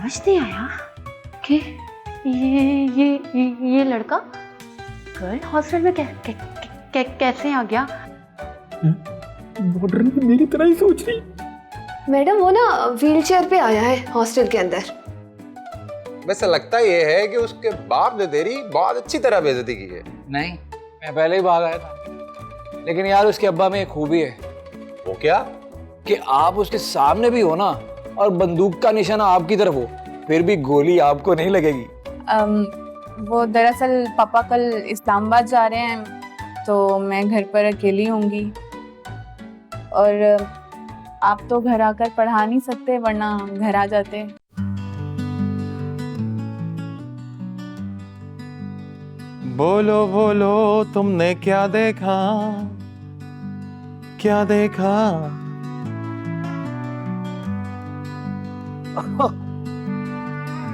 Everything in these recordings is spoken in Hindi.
समझ नहीं आया कि ये लड़का गर्ल हॉस्टल में कैसे आ गया। मॉडर्न मेरी तरह ही सोच रही। मैडम वो ना व्हीलचेयर पे आया है हॉस्टल के अंदर। वैसे लगता ये है कि उसके बाप ने तेरी बहुत अच्छी तरह बेइज्जती की है। नहीं, मैं पहले ही भाग आया था। लेकिन यार उसके अब्बा में एक खूबी है। वो क्या? कि आप उसके सामने भी हो ना और बंदूक का निशाना आपकी तरफ हो, फिर भी गोली आपको नहीं लगेगी। वो दरअसल पापा कल इस्लामाबाद जा रहे हैं तो मैं घर पर अकेली होंगी, और आप तो घर आकर पढ़ा नहीं सकते, वरना घर आ जाते। बोलो बोलो तुमने क्या देखा, क्या देखा?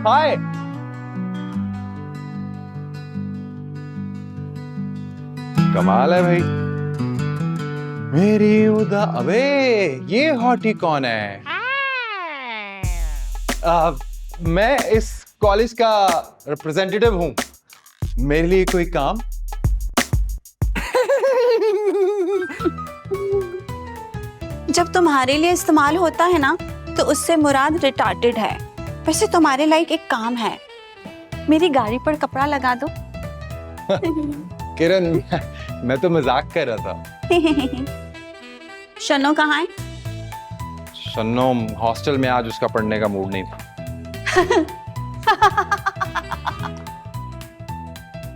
हाय, कमाल है भाई। मेरी उदा, अबे ये हॉटी कौन है? मैं इस कॉलेज का रिप्रेजेंटेटिव हूँ। मेरे लिए कोई काम? जब तुम्हारे लिए इस्तेमाल होता है ना तो उससे मुराद रिटार्टेड है। वैसे तुम्हारे लायक एक काम है, मेरी गाड़ी पर कपड़ा लगा दो। किरण, मैं तो मजाक कर रहा था। शनो कहाँ है? शन्नो हॉस्टल में, आज उसका पढ़ने का मूड नहीं था।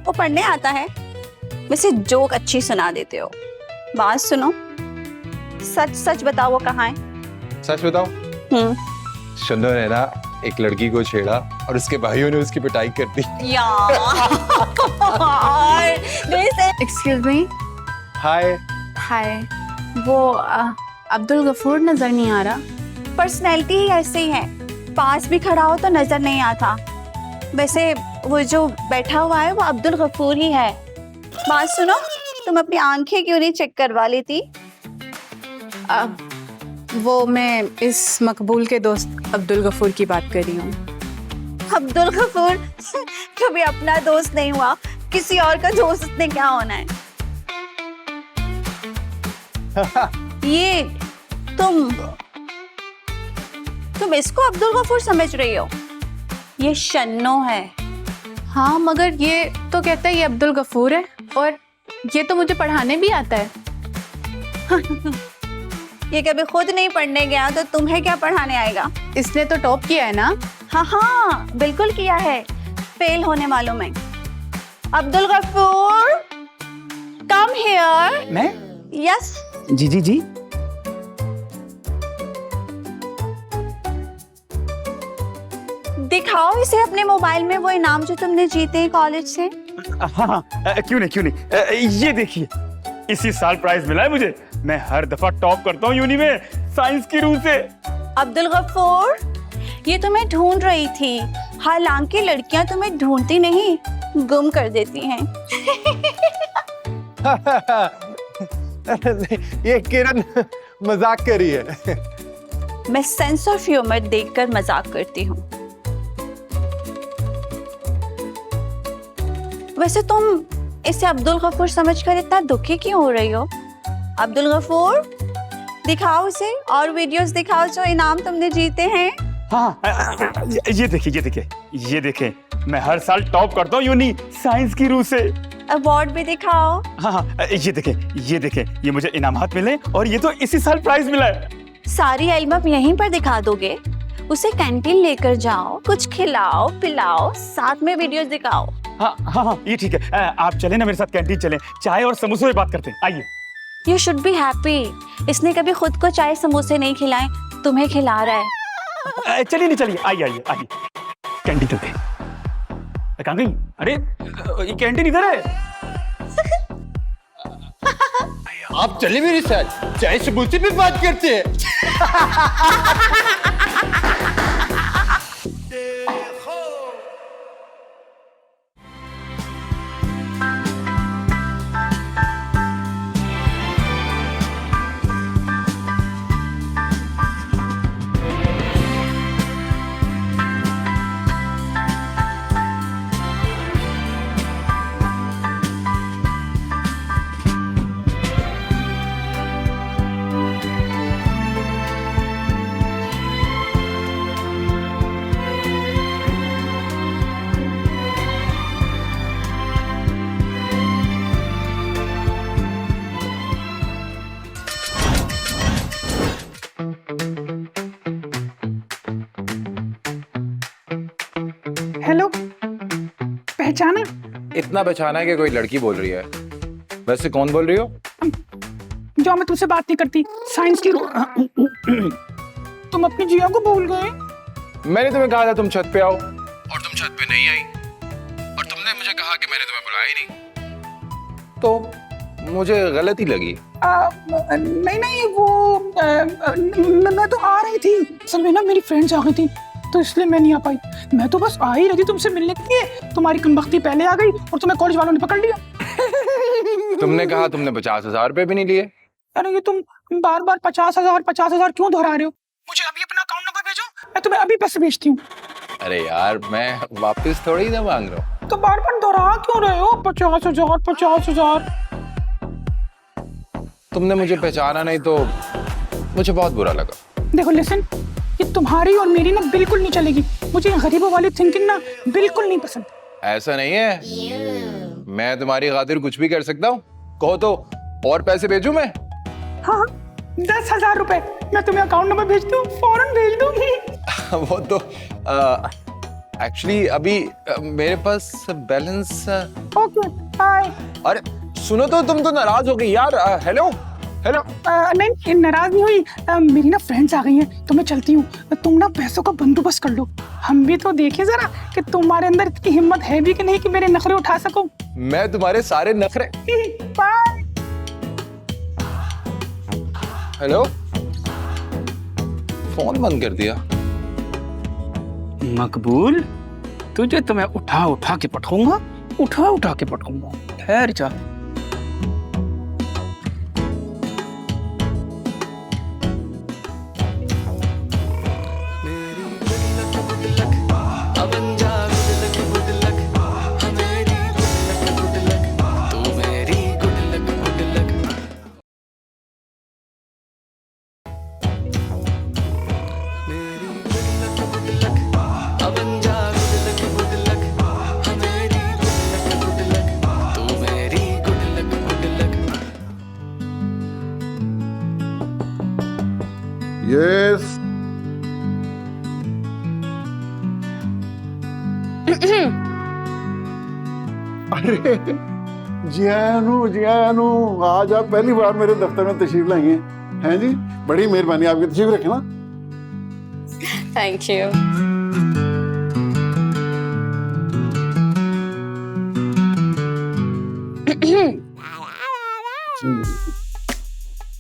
वो पढ़ने आता है। वैसे जोक अच्छी सुना देते हो। बात सुनो, सच सच बताओ वो कहाँ है? सच बताओ? शन्नो ने ना एक लड़की को छेड़ा और उसके भाइयों ने उसकी पिटाई कर दी। यार। Excuse me. हाय। हाय। वो अब्दुल गफूर नजर नहीं आ रहा। पर्सनैलिटी ही ऐसे ही है, पास भी खड़ा हो तो नजर नहीं आता। वैसे वो जो बैठा हुआ है वो अब्दुल गफूर ही है। बात सुनो, तुम अपनी आंखें क्यों नहीं चेक करवा लेती? वो मैं इस मकबूल के दोस्त अब्दुल गफूर की बात कर रही हूँ। अब्दुल गफूर कभी अपना दोस्त नहीं हुआ, किसी और का दोस्त उसने क्या होना है? ये तुम इसको अब्दुल गफूर समझ रही हो? ये शन्नो है। हाँ, मगर ये तो कहता है ये अब्दुल गफूर है, और ये तो मुझे पढ़ाने भी आता है। ये कभी खुद नहीं पढ़ने गया तो तुम्हें क्या पढ़ाने आएगा? इसने तो टॉप किया है ना। हाँ हाँ, बिल्कुल किया है, फेल होने वालों में। Abdul Gafoor, come here. मैं? यस। जी जी जी। दिखाओ इसे अपने मोबाइल में वो इनाम जो तुमने जीते हैं कॉलेज से। हाँ, क्यों नहीं। ये देखिए, इसी साल प्राइज मिला है मुझे। मैं हर दफा टॉप करता हूँ यूनी में, साइंस की रूह से। अब्दुल गफूर, ये तुम्हें ढूंढ रही थी, हालांकि लड़कियां तुम्हें ढूंढती नहीं, गुम कर देती हैं। ये किरण मजाक कर रही है। मैं सेंस ऑफ ह्यूमर देखकर मजाक करती हूँ। वैसे तुम इसे अब्दुल गफूर समझकर इतना दुखी क्यों हो रही हो? अब्दुल गफूर, दिखाओ उसे और वीडियोस दिखाओ जो इनाम तुमने जीते हैं। हाँ, ये देखिए, मैं हर साल टॉप करता हूँ यूनी, साइंस की रूह से। अवार्ड भी दिखाओ। हाँ, ये देखें, ये मुझे इनामात मिले और ये तो इसी साल प्राइज मिला है। सारी एल्बम यहीं पर दिखा दोगे? उसे कैंटीन लेकर जाओ, कुछ खिलाओ पिलाओ, साथ में वीडियोस दिखाओ। हाँ, ये ठीक है। आप चले ना मेरे साथ कैंटीन, चलें, चाय और समोसे में बात करते हैं। आइए। You should be happy। इसने कभी खुद को चाय समोसे नहीं खिलाए, तुम्हें खिला रहा है। चलिए, आइए, कैंटीन चलते हैं। कहाँ गई? अरे ये कैंटीन इधर है। आप चले मेरे साथ, चाय समोसे पे बात करते हैं। हेलो, पहचाना? इतना पहचाना है कि कोई लड़की बोल रही है। वैसे कौन बोल रही हो? जो मैं तुमसे बात नहीं करती, साइंस की तुम अपनी जिया को भूल गए। मैंने तुम्हें कहा था तुम छत पे आओ और तुम छत पे नहीं आई, और तुमने मुझे कहा कि मैंने तुम्हें बुलाया ही नहीं, तो मुझे गलती लगी। नहीं वो मैं तो आ रही थी, असल में ना मेरी फ्रेंड्स आ गई थी तो इसलिए मैं नहीं आ पाई। मैं तो बस आ ही रही थी तुमसे मिलने के लिए, तुम्हारी कमबख्ती पहले आ गई और तुम्हें कॉलेज वालों ने पकड़ लिया। तुमने कहा तुमने 50,000 रुपए भी नहीं लिए। अरे ये तुम बार बार 50,000 क्यों दोहरा रहे हो? मुझे अभी अपना अकाउंट नंबर भेजो, मैं तुम्हें अभी पैसे भेजती हूँ। अरे यार, मैं वापस थोड़ी ना मांग रहा हूँ। तो बार बार दोहरा क्यों रहे हो? 50,000। तुमने मुझे पहचाना नहीं तो मुझे बहुत बुरा लगा। देखो लिसन, ये तुम्हारी और मेरी ना बिल्कुल नहीं चलेगी। मुझे गरीबों वाली थिंकिंग ना बिल्कुल नहीं पसंद। ऐसा नहीं है, मैं तुम्हारी खातिर कुछ भी कर सकता हूँ। कहो तो और पैसे भेजूं मैं? हाँ, 10,000 रुपए मैं तुम्हें अकाउंट नंबर भेजती हूँ, फौरन भेज दो। वो तो एक्चुअली अभी मेरे पास बैलेंस। Okay bye. अरे सुनो, तो तुम तो नाराज हो गई यार। हेलो। नहीं नाराज नहीं हुई, मेरी ना फ्रेंड्स आ गई हैं तो मैं चलती हूँ। तुम ना पैसों का बंदोबस्त कर लो, हम भी तो देखें जरा कि तुम्हारे अंदर इतनी हिम्मत है भी कि नहीं कि मेरे नखरे उठा सको। मैं तुम्हारे सारे नखरे। बाय। हेलो, फोन बंद कर दिया। मकबूल, तुझे तो मैं उठा के पठाऊंगा, उठा के पठाऊंगा। ठहर जा। यस। अरे जियानो, आज आप पहली बार मेरे दफ्तर में तशरीफ लाएंगे हैं जी। बड़ी मेहरबानी, आपकी तशरीफ रखें ना। Thank you.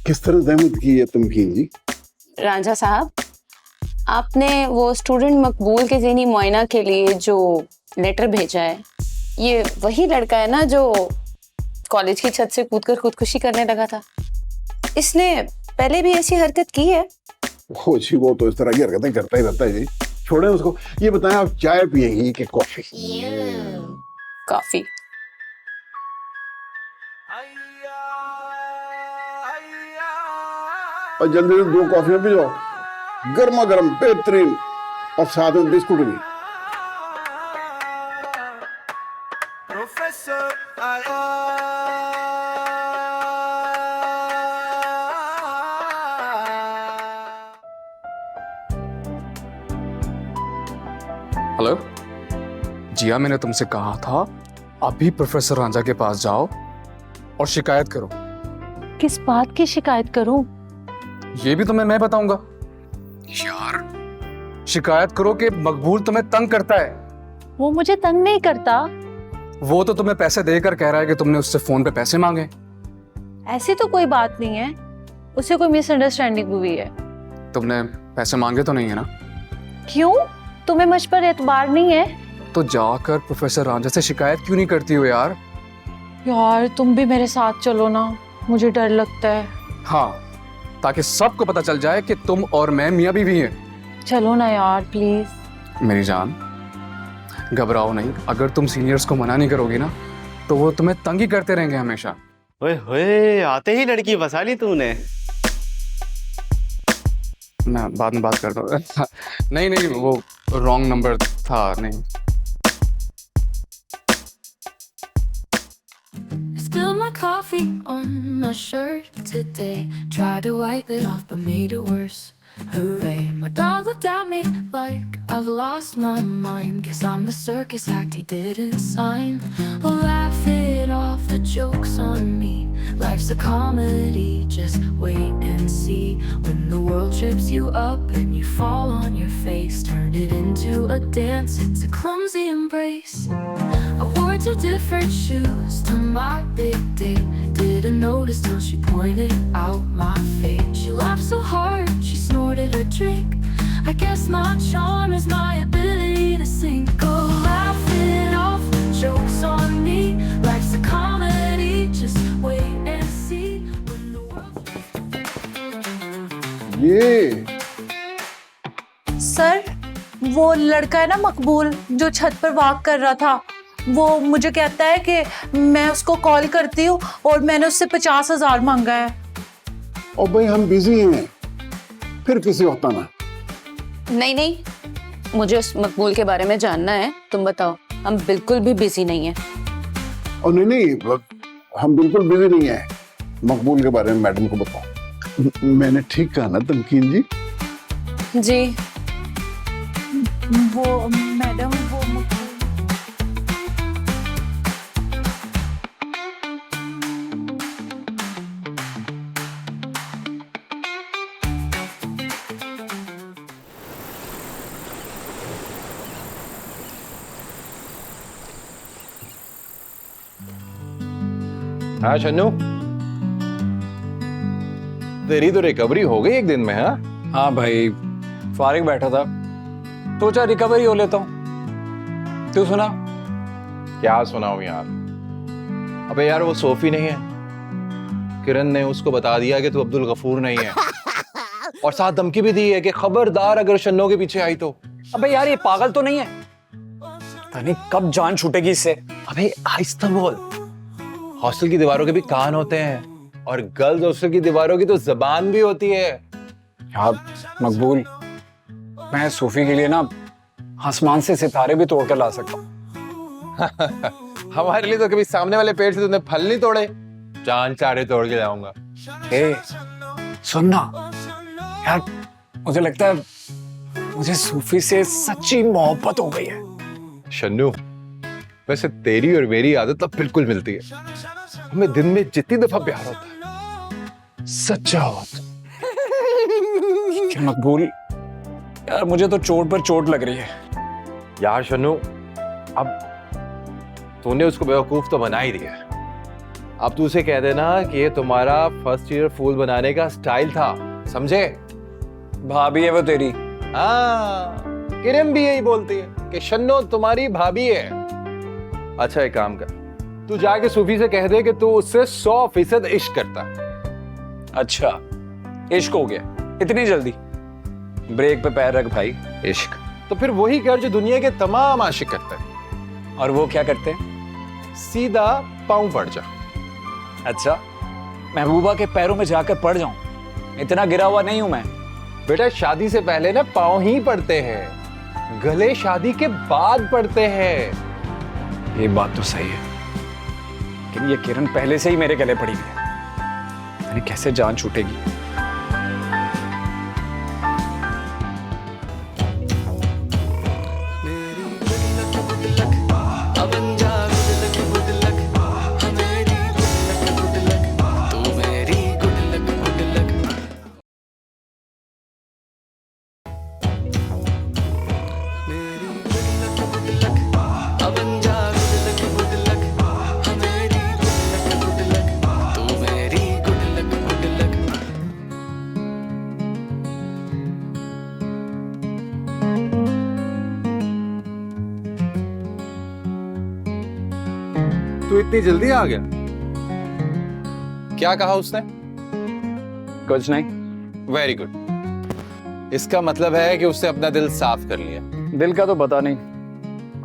किस तरह जहमत की है तमकीन जी? राजा साहब, आपने वो स्टूडेंट मकबूल के ज़हनी मुआयना के लिए जो लेटर भेजा है, ये वही लड़का है ना जो कॉलेज की छत से कूदकर खुदकुशी करने लगा था? इसने पहले भी ऐसी हरकत की है? हो जी, वो तो इस तरह की हरकतें करता ही रहता है जी। छोड़ें उसको। ये बताएं, आप चाय पियेंगी कि कॉफी? कॉफी। और जल्दी से 2 कॉफियां पी जाओ, गर्मा गर्म बेहतरीन, और साथ में बिस्कुट भी। हेलो जिया, मैंने तुमसे कहा था अभी प्रोफेसर रांझा के पास जाओ और शिकायत करो। किस बात की शिकायत करूं? ये भी तुम्हें मैं बताऊंगा। यार, शिकायत करो कि मकबूल तुम्हें तंग करता है। वो मुझे तंग नहीं करता। वो तो तुम्हें पैसे देकर कह रहा है कि तुमने उससे फोन पे पैसे मांगे। ऐसी तो कोई बात नहीं है, उसे कोई मिसअंडरस्टैंडिंग हुई है। तुमने पैसे मांगे तो नहीं है ना? क्यों? तुम्हें मुझ पर एतबार नहीं है? तो जाकर प्रोफेसर रांझा से शिकायत क्यों नहीं करती हो यार? यार तुम भी मेरे साथ चलो ना, मुझे डर लगता है। हाँ, ताकि सबको पता चल जाए कि तुम और मैं मियां बीवी हैं। चलो ना यार प्लीज। मेरी जान, घबराओ नहीं। अगर तुम सीनियर्स को मना नहीं करोगी ना तो वो तुम्हें तंग ही करते रहेंगे हमेशा। ओए होए, आते ही लड़की फंसा ली तूने। मैं बाद में बात करता हूँ। नहीं, वो रॉन्ग नंबर था। नहीं, Spill my coffee on my shirt today. Tried to wipe it off, but made it worse. Hooray, my dog looked at me like I've lost my mind. Guess I'm the circus act he didn't sign. Laugh it off, the joke's on me. Life's a comedy, just wait and see. When the world trips you up and you fall on your face, turn it into a dance, it's a clumsy embrace. I wore two different shoes to my big day. Didn't notice till she pointed out my fate. She laughed so hard, she snorted her drink. I guess my charm is my ability to sing. Go laugh it off, joke's on me. Life's a comedy, just wait and see. When the world... ये सर, वो लड़का है ना मकबूल जो छत पर वॉक कर रहा था, वो मुझे कहता है कि मैं उसको कॉल करती हूँ और मैंने उससे 50,000 मांगा है। और भाई हम बिजी हैं, फिर किसी वक्त आना। नहीं नहीं, मुझे उस मकबूल के बारे में जानना है, तुम बताओ। हम बिल्कुल भी बिजी नहीं है। और नहीं, हम बिल्कुल बिजी नहीं है। मकबूल के बारे में मैडम को बताओ। मैंने ठीक कहा ना तमकीन जी? जी वो मैडम, वो हाँ शन्नू, तेरी तो रिकवरी हो गई एक दिन में। हाँ भाई, फारिग बैठा था, सोचा रिकवरी हो लेता हूँ। तू सुना? क्या सुनाऊं यार? अबे यार, वो सोफी नहीं है, किरण ने उसको बता दिया कि तू अब्दुल गफूर नहीं है, और साथ धमकी भी दी है कि खबरदार अगर शन्नो के पीछे आई तो। अबे यार, ये पागल तो नहीं है? पता नहीं कब जान छूटेगी इससे। अबे आहिस्ता बोल, हॉस्टल की दीवारों के भी कान होते हैं, और गर्ल्स हॉस्टल की दीवारों की तो जबान भी होती है। यार मकबूल, मैं सूफी के लिए ना आसमान से सितारे भी तोड़ कर ला सकता हूँ। हमारे लिए तो कभी सामने वाले पेड़ से तूने फल नहीं तोड़े, चांद चारे तोड़ के लाऊंगा। सुनना यार, मुझे लगता है मुझे सूफी से सच्ची मोहब्बत हो गई है। शन्नू, वैसे तेरी और मेरी आदत तो बिल्कुल मिलती है। हमें दिन में जितनी दफा प्यार होता है, सच्चा होता। मकबूल यार, मुझे तो चोट पर चोट लग रही है। यार शन्नू, अब तूने उसको बेवकूफ तो बना ही दिया। अब तू उसे कह देना कि ये तुम्हारा फर्स्ट ईयर फूल बनाने का स्टाइल था, समझे? भाभी है वो तेरी। हाँ, किरण भी यही बोलती है कि शन्नो तुम्हारी भाभी है। अच्छा, एक काम कर, तू जाके सूफी से कह दे कि तू उससे 100% इश्क करता है। अच्छा, इश्क हो गया इतनी जल्दी? ब्रेक पे पैर रख भाई। इश्क तो फिर वही कर जो दुनिया के तमाम आशिक करते हैं। और वो क्या करते हैं? सीधा पांव पड़ जा। अच्छा, महबूबा के पैरों में जाकर पड़ जाऊं? इतना गिरा हुआ नहीं हूं मैं। बेटा, शादी से पहले ना पांव ही पड़ते हैं, गले शादी के बाद पड़ते हैं। ये बात तो सही है, लेकिन ये किरण पहले से ही मेरे गले पड़ी हुई है। मैंने कैसे जान छूटेगी? तू इतनी जल्दी आ गया? क्या कहा उसने? कुछ नहीं। वेरी गुड, इसका मतलब है कि उसने अपना दिल साफ कर लिया। दिल का तो पता नहीं,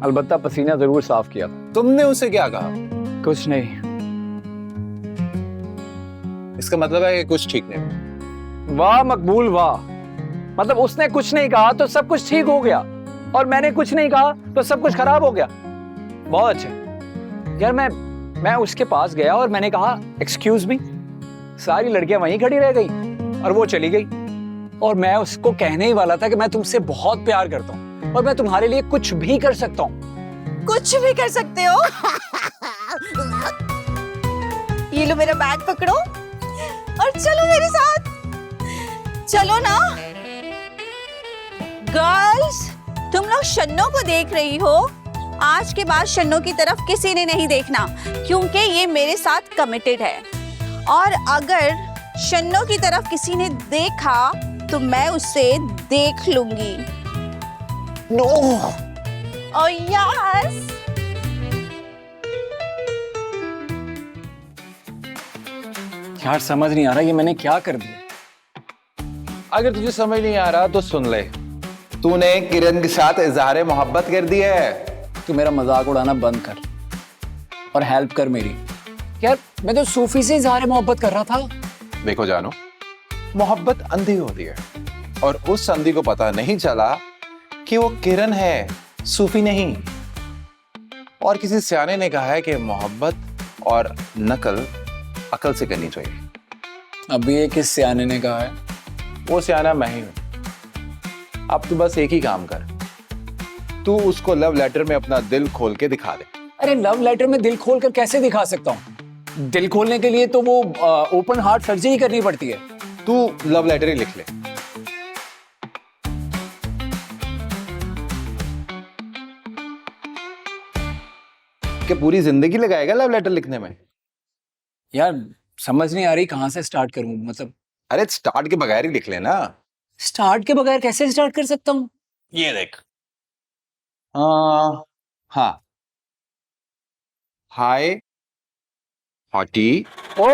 अलबत्ता पसीना जरूर साफ किया था। तुमने उसे क्या कहा? कुछ नहीं। इसका मतलब है कि कुछ ठीक नहीं। वाह मकबूल वाह, मतलब उसने कुछ नहीं कहा तो सब कुछ ठीक हो गया, और मैंने कुछ नहीं कहा तो सब कुछ खराब हो गया। बहुत अच्छे यार। मैं उसके पास गया और मैंने कहा एक्सक्यूज मी, सारी लड़कियां वहीं खड़ी रह गई और वो चली गई, और मैं उसको कहने ही वाला था कि मैं तुमसे बहुत प्यार करता हूँ और मैं तुम्हारे लिए कुछ भी कर सकता हूँ। कुछ भी कर सकते हो। ये लो मेरा बैग पकड़ो और चलो मेरे साथ। चलो ना। गर्ल्स, तुम लोग शन्नो को देख रही हो। आज के बाद शन्नो की तरफ किसी ने नहीं देखना, क्योंकि ये मेरे साथ कमिटेड है। और अगर शन्नो की तरफ किसी ने देखा तो मैं उससे देख लूंगी। नो। Oh yes. यार समझ नहीं आ रहा ये मैंने क्या कर दिया। अगर तुझे समझ नहीं आ रहा तो सुन ले, तूने किरण के साथ इजहार मोहब्बत कर दी है। तू मेरा मजाक उड़ाना बंद कर और हेल्प कर मेरी। यार मैं तो सूफी से इजहार मोहब्बत कर रहा था। देखो जानो, मोहब्बत अंधी होती है और उस अंधी को पता नहीं चला कि वो किरण है, सूफी नहीं। और किसी सियाने ने कहा है कि मोहब्बत और नकल अकल से करनी चाहिए। अभी ये किस सियाने ने कहा है? वो सियाना मैं ही हूं। अब तू बस एक ही काम कर, तू उसको लव लेटर में अपना दिल खोल के दिखा दे। अरे लव लेटर में दिल खोल कर कैसे दिखा सकता हूँ? दिल खोलने के लिए तो वो ओपन हार्ट सर्जरी करनी पड़ती है। तू लव लेटर ही लिख ले। कि पूरी जिंदगी लगाएगा लव लेटर लिखने में? यार समझ नहीं आ रही कहां से स्टार्ट करूं, मतलब। अरे स्टार्ट के बगैर ही लिख लेना। स्टार्ट के बगैर कैसे स्टार्ट कर सकता हूँ? ये देख। हाँ। हाय हॉटी। ओ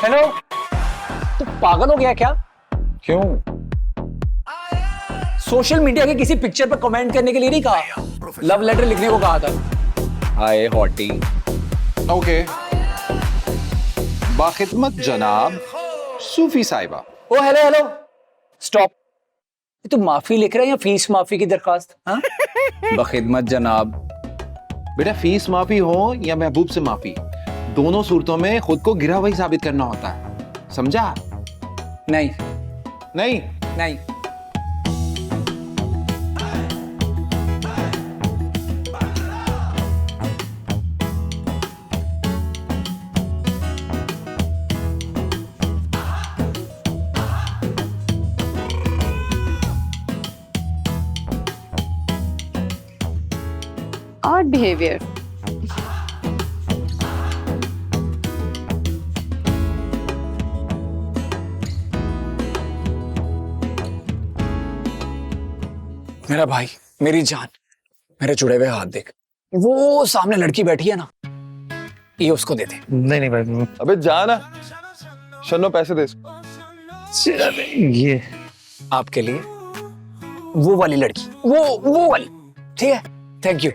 हेलो। तू पागल हो गया क्या? क्यों? सोशल मीडिया के किसी पिक्चर पर कमेंट करने के लिए नहीं कहा, लव लेटर लिखने को कहा था। हाय हॉटी। ओके। बाखिदमत जनाब सूफी साहिबा। ओ हेलो हेलो स्टॉप। तू माफी लिख रहा है या फीस माफी की दरखास्त? हाँ? बखिदमत जनाब। बेटा फीस माफी हो या महबूब से माफी, दोनों सूरतों में खुद को गिरा वही साबित करना होता है, समझा? नहीं नहीं नहीं। और बिहेवियर। मेरा भाई, मेरी जान, मेरे जुड़े हुए हाथ देख। वो सामने लड़की बैठी है ना, ये उसको दे दे। नहीं नहीं भाई। अबे जाना, शन्नो पैसे दे। ये आपके लिए, वो वाली लड़की, वो वाली, ठीक है? Thank you.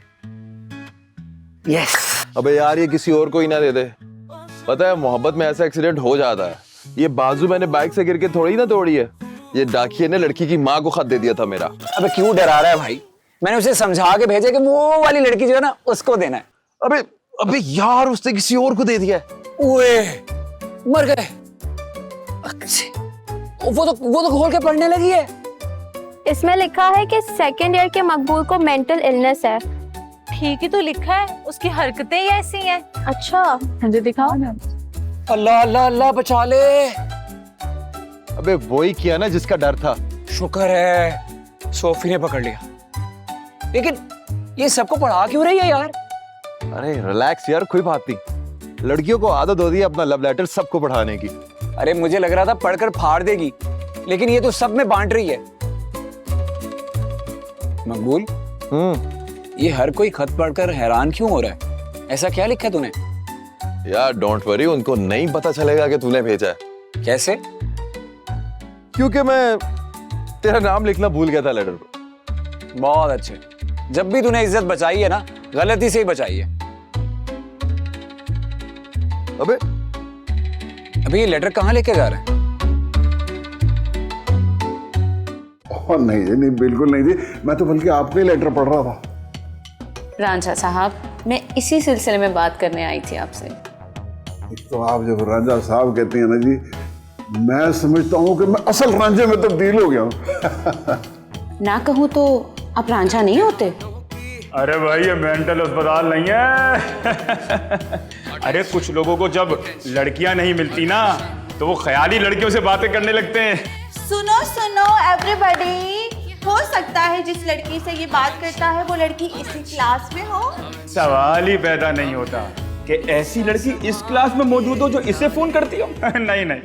यस। अबे यार ये किसी और को ही ना दे दे। पता है मोहब्बत में ऐसा एक्सीडेंट हो जाता है। ये बाजू मैंने बाइक से गिर के थोड़ी ना तोड़ी है, ये डाकिये ने लड़की की माँ को खत दे दिया था मेरा। अबे क्यों डरा रहा है भाई? मैंने उसे समझा के भेजा कि वो वाली लड़की जो है ना उसको देना है। अबे यार उसने किसी और को दे दिया है। ओए मर गए। वो तो खोल के पढ़ने लगी है। इसमें लिखा है कि सेकेंड ईयर के मकबूल को मेंटल इलनेस है। ठीक ही तो लिखा है, उसकी हरकतें ही ऐसी हैं। अच्छा मुझे दिखाओ ना। अल्लाह अल्लाह अल्लाह बचा ले। अबे वही किया ना जिसका डर था। शुक्र है सोफी ने पकड़ लिया। लेकिन ये सबको पढ़ा क्यों रही है यार? अरे रिलैक्स यार, कोई बात नहीं। लड़कियों को आदत होती है अपना लव लेटर सबको पढ़ाने की। अरे मुझे लग रहा था पढ़कर फाड़ देगी, लेकिन ये तो सब में बांट रही है। मकबूल, ये हर कोई खत पढ़कर हैरान क्यों हो रहा है? ऐसा क्या लिखा तूने? यार डोंट वरी, उनको नहीं पता चलेगा कि तूने भेजा है। कैसे? क्योंकि मैं तेरा नाम लिखना भूल गया था लेटर पे। बहुत अच्छे। जब भी तूने इज्जत बचाई है ना, गलती से ही बचाई है। अबे ये लेटर कहाँ लेके जा रहे हैं? नहीं जी, नहीं बिल्कुल नहीं जी, मैं तो बल्कि आपका ही लेटर पढ़ रहा था। रांझा साहब, मैं इसी सिलसिले में बात करने आई थी आपसे। तो आप जब रांझा साहब कहती हैं ना जी, मैं समझता हूँ कि मैं असल रांझे में तब्दील हो गया हूँ। ना कहूँ तो आप रांझा नहीं होते। अरे भाई ये मेंटल अस्पताल नहीं है। अरे कुछ लोगों को जब लड़कियां नहीं मिलती ना तो वो ख्याली लड़कियों से बातें करने लगते हैं। सुनो सुनो एवरीबॉडी, हो सकता है जिस लड़की से ये बात करता है वो लड़की इसी क्लास में हो। सवाल ही पैदा नहीं होता कि ऐसी लड़की इस क्लास में मौजूद हो जो इसे फोन करती हो। नहीं नहीं,